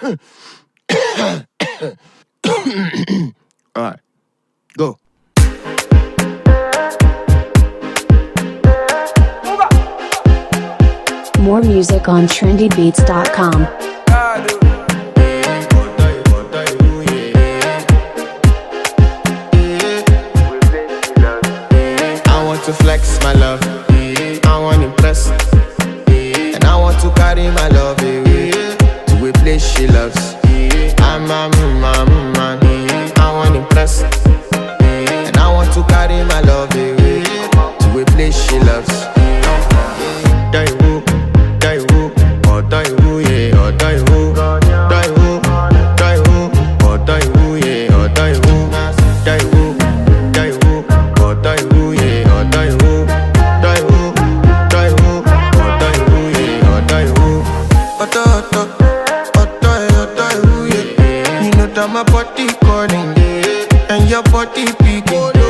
Alright, go. More music on trendybeats.com. I want to flex my love, I want to impress, and I want to carry my love away to a place she loves. I'm a man, I want to impress, and I want to carry my love away to a place she loves. Die woo, oh die woo, yeah, oh die woo, die woo, oh die woo, yeah, oh die woo, die woo, oh die woo, yeah, oh die woo, oh die woo, yeah, oh die woo. Oh die woo, yeah. You know that my body calling, and your body picking.